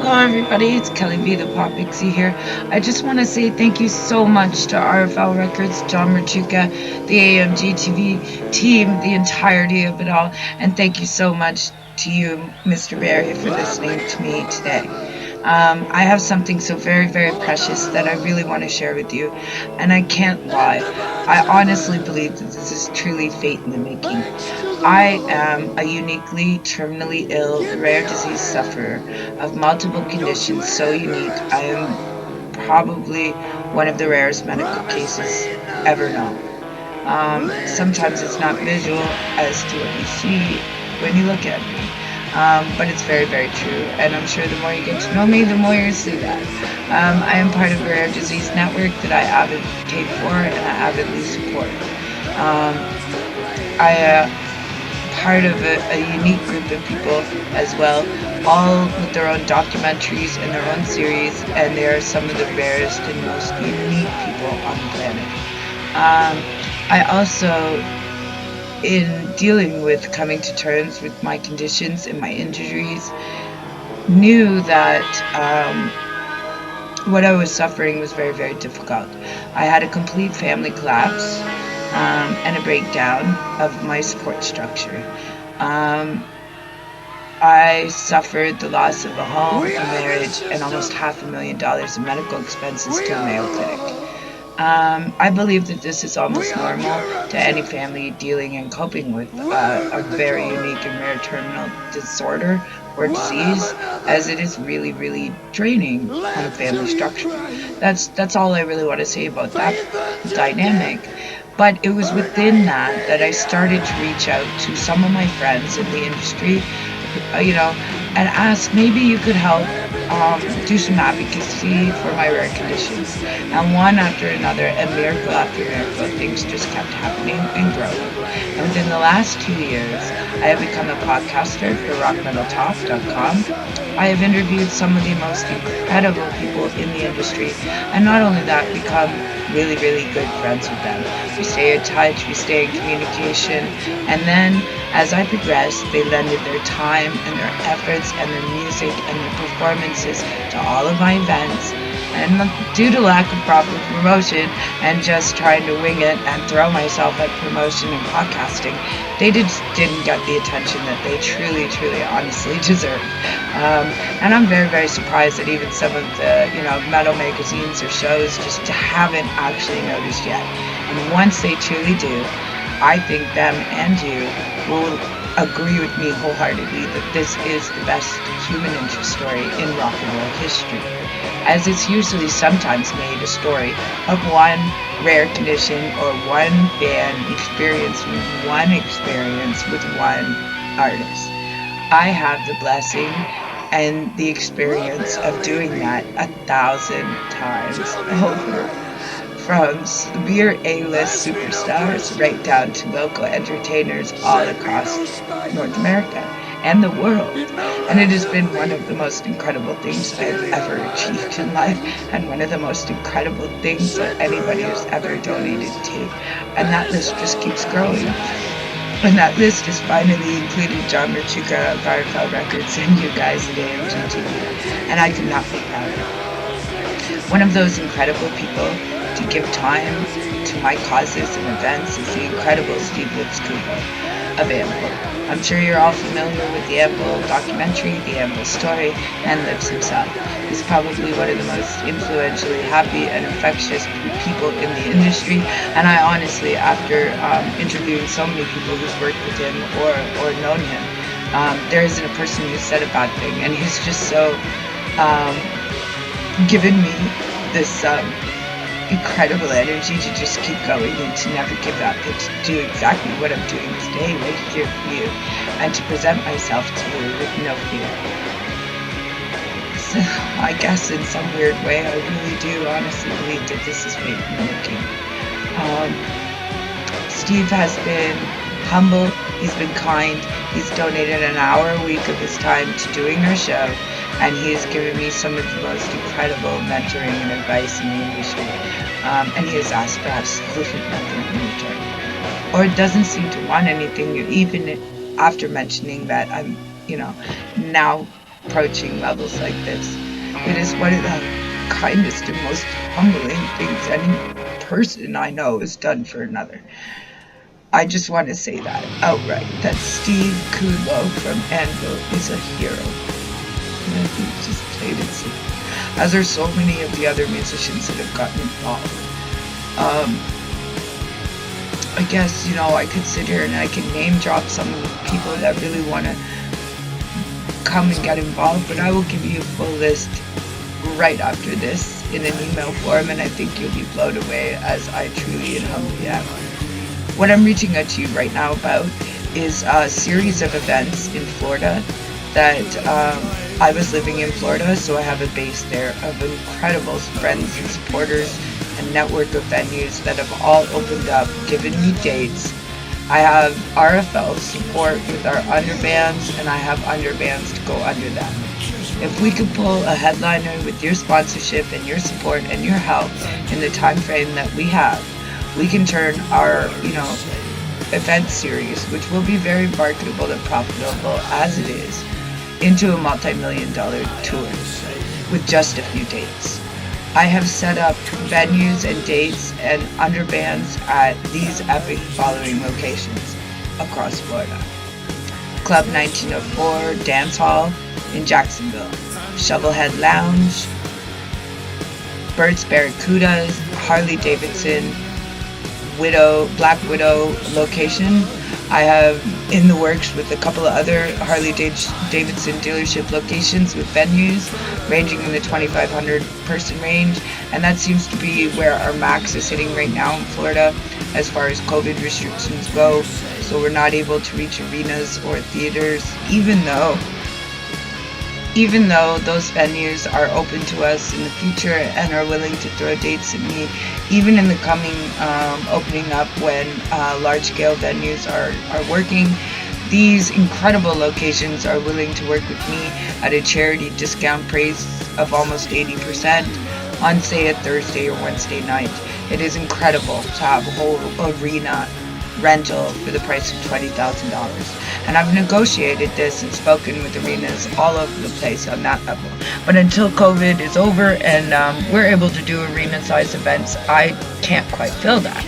Hello everybody, it's Kelly V, the Pop Pixie here. I just want to say thank you so much to RFL Records, John Merchuka, the AMGtv team, the entirety of it all, and thank you so much to you, Mr. Barry, for listening to me today. I have something so very, very precious that I really want to share with you, and I can't lie. I honestly believe that this is truly fate in the making. I am a uniquely terminally ill, rare disease sufferer of multiple conditions so unique. I am probably one of the rarest medical cases ever known. Sometimes it's not visual as to what you see when you look at me. But it's very, very true. And I'm sure the more you get to know me, the more you see that. I am part of a rare disease network that I advocate for and I avidly support. Um, I part of a unique group of people as well, all with their own documentaries and their own series, and they are some of the rarest and most unique people on the planet. I also, in dealing with coming to terms with my conditions and my injuries, knew that what I was suffering was very, very difficult. I had a complete family collapse and a breakdown of my support structure. Um, I suffered the loss of a home, a marriage, and almost $500,000 in medical expenses to a Mayo Clinic. I believe that this is almost normal to any family dealing and coping with a very unique and rare terminal disorder or disease, as it is really, really draining on a family structure. That's all I really want to say about that dynamic. But it was within that I started to reach out to some of my friends in the industry, and ask maybe you could help do some advocacy for my rare conditions. And one after another, and miracle after miracle, things just kept happening and growing. And within the last 2 years, I have become a podcaster for rockmetaltalk.com. I have interviewed some of the most incredible people in the industry, and not only that, become really, really good friends with them. We stay in touch, we stay in communication, and then as I progressed, they lended their time and their efforts and their music and their performances to all of my events. And due to lack of proper promotion and just trying to wing it and throw myself at promotion and podcasting, they just didn't get the attention that they truly, truly, honestly deserve. And I'm very, very surprised that even some of the, metal magazines or shows just haven't actually noticed yet. And once they truly do, I think them and you will agree with me wholeheartedly that this is the best human interest story in rock and roll history, as it's usually sometimes made a story of one rare condition or one band experiencing one experience with one artist. I have the blessing and the experience of doing that 1,000 times over, from severe A-list superstars right down to local entertainers all across North America and the world. And it has been one of the most incredible things that I've ever achieved in life, and one of the most incredible things that anybody has ever donated to. And that list just keeps growing. And that list has finally included John Merchuka of RFL Records and you guys at AMGtv. And I could not be prouder. One of those incredible people to give time to my causes and events is the incredible Steve Lipscomb of Amble. I'm sure you're all familiar with the Amble documentary, the Amble story, and Lips himself. He's probably one of the most influentially happy and infectious people in the industry, and I honestly, after interviewing so many people who've worked with him or known him, there isn't a person who's said a bad thing, and he's just so given me this incredible energy to just keep going and to never give up and to do exactly what I'm doing today right here for you, and to present myself to you with no fear. So I guess in some weird way I really do honestly believe that this is fate in the making. Steve has been humble, he's been kind, he's donated an hour a week of his time to doing our show, and he has given me some of the most incredible mentoring and advice in the industry. And he has asked for absolutely nothing in return, or doesn't seem to want anything, even after mentioning that I'm, now approaching levels like this. It is one of the kindest and most humbling things any person I know has done for another. I just want to say that outright, that Steve Kudlow from Anvil is a hero. And he just played it so, as are so many of the other musicians that have gotten involved. I guess, I could sit here and I can name drop some of the people that really want to come and get involved, but I will give you a full list right after this in an email form, and I think you'll be blown away, as I truly and humbly am. What I'm reaching out to you right now about is a series of events in Florida that I was living in Florida, so I have a base there of incredible friends and supporters and network of venues that have all opened up, given me dates. I have RFL support with our underbands, and I have underbands to go under them. If we could pull a headliner with your sponsorship and your support and your help in the time frame that we have, we can turn our, event series, which will be very marketable and profitable as it is, into a multi-million-dollar tour with just a few dates. I have set up venues and dates and underbands at these epic following locations across Florida. Club 1904 Dance Hall in Jacksonville, Shovelhead Lounge, Burt's Barracudas, Harley Davidson, Black Widow location. I have in the works with a couple of other Harley Davidson dealership locations with venues ranging in the 2,500 person range, and that seems to be where our max is hitting right now in Florida as far as COVID restrictions go. So we're not able to reach arenas or theaters, even though those venues are open to us in the future and are willing to throw dates at me, even in the coming opening up when large-scale venues are working. These incredible locations are willing to work with me at a charity discount price of almost 80% on, say, a Thursday or Wednesday night. It is incredible to have a whole arena rental for the price of $20,000. And I've negotiated this and spoken with arenas all over the place on that level. But until COVID is over and we're able to do arena-sized events, I can't quite fill that.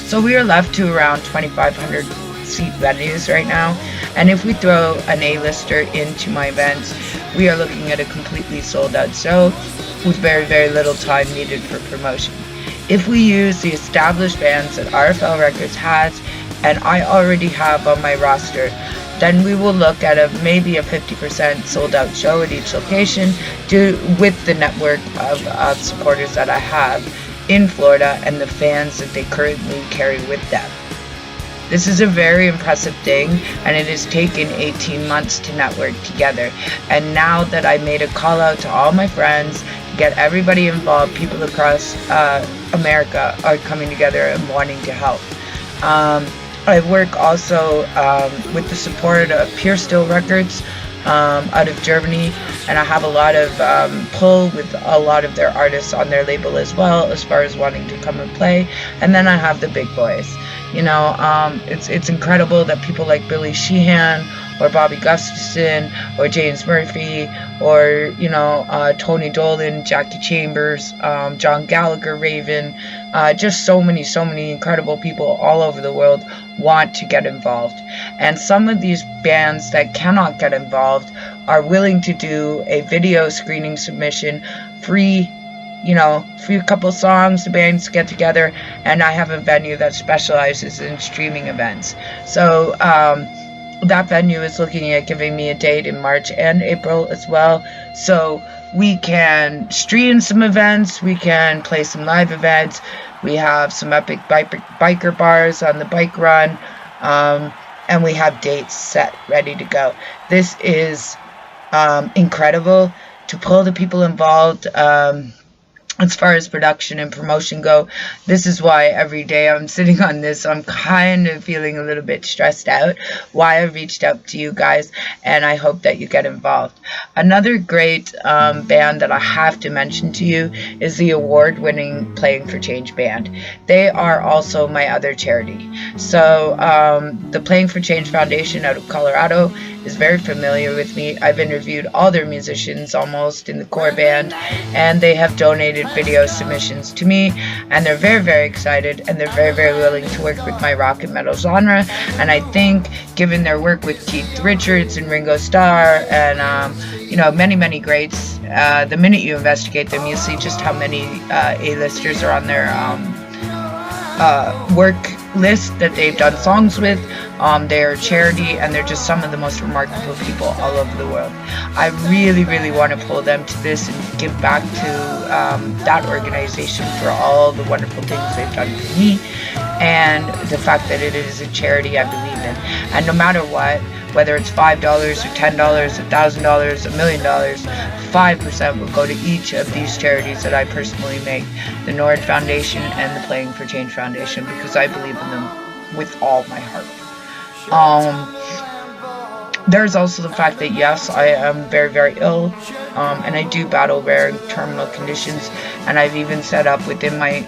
So we are left to around 2,500 seat venues right now. And if we throw an A-lister into my events, we are looking at a completely sold out show with very, very little time needed for promotion. If we use the established bands that RFL Records has and I already have on my roster, then we will look at maybe a 50% sold out show at each location with the network of supporters that I have in Florida and the fans that they currently carry with them. This is a very impressive thing, and it has taken 18 months to network together. And now that I made a call out to all my friends, get everybody involved, people across America are coming together and wanting to help. I work also with the support of Pure Steel Records out of Germany, and I have a lot of pull with a lot of their artists on their label as well, as far as wanting to come and play. And then I have the big boys. It's incredible that people like Billy Sheehan or Bobby Gustafson or James Murphy or Tony Dolan, Jackie Chambers, John Gallagher, Raven, just so many incredible people all over the world want to get involved. And some of these bands that cannot get involved are willing to do a video screening submission, free couple songs, the bands get together, and I have a venue that specializes in streaming events. So that venue is looking at giving me a date in March and April as well. So we can stream some events, we can play some live events, we have some epic biker bars on the bike run, and we have dates set, ready to go. This is incredible to pull the people involved. As far as production and promotion go, this is why every day I'm sitting on this, I'm kind of feeling a little bit stressed out, why I reached out to you guys, and I hope that you get involved. Another great band that I have to mention to you is the award-winning Playing for Change band. They are also my other charity. So the Playing for Change Foundation out of Colorado is very familiar with me. I've interviewed all their musicians almost in the core band, and they have donated video submissions to me, and they're very, very excited, and they're very, very willing to work with my rock and metal genre. And I think, given their work with Keith Richards and Ringo Starr and many, many greats, the minute you investigate them, you'll see just how many A-listers are on their work list that they've done songs with. They're a charity, and they're just some of the most remarkable people all over the world. I really, really want to pull them to this and give back to that organization for all the wonderful things they've done for me, and the fact that it is a charity I believe in. And no matter what, whether it's $5 or $10, $1,000, $1 million, 5% will go to each of these charities that I personally make, the NORD Foundation and the Playing for Change Foundation, because I believe in them with all my heart. There's also the fact that, yes, I am very, very ill, and I do battle rare and terminal conditions, and I've even set up within my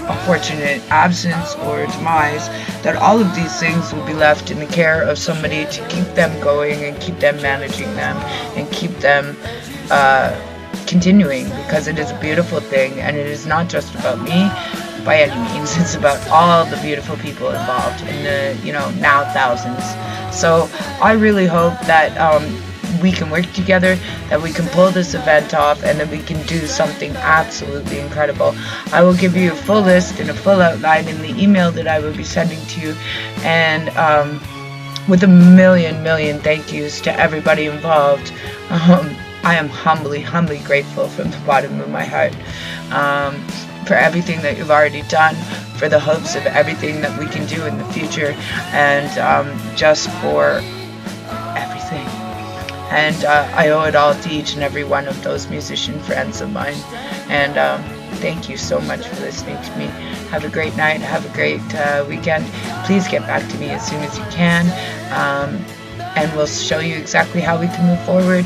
unfortunate absence or demise that all of these things will be left in the care of somebody to keep them going and keep them managing them and keep them continuing, because it is a beautiful thing, and it is not just about me by any means. It's about all the beautiful people involved in the now thousands. So I really hope that we can work together, that we can pull this event off, and that we can do something absolutely incredible. I will give you a full list and a full outline in the email that I will be sending to you, and with a million thank yous to everybody involved. I am humbly grateful from the bottom of my heart for everything that you've already done, for the hopes of everything that we can do in the future, and just for everything. And I owe it all to each and every one of those musician friends of mine. And thank you so much for listening to me. Have a great night. Have a great weekend. Please get back to me as soon as you can. And we'll show you exactly how we can move forward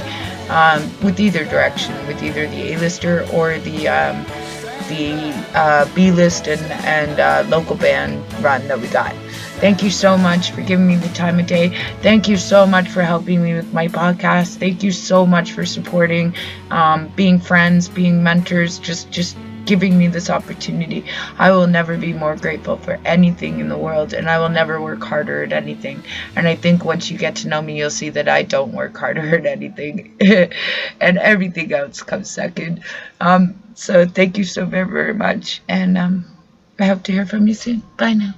with either direction, with either the A-lister or the B-list and local band run that we got. Thank you so much for giving me the time of day. Thank you so much for helping me with my podcast. Thank you so much for supporting, being friends, being mentors, just giving me this opportunity. I will never be more grateful for anything in the world, and I will never work harder at anything. And I think once you get to know me, you'll see that I don't work harder at anything, and everything else comes second. So thank you so very, very much, and I hope to hear from you soon. Bye now.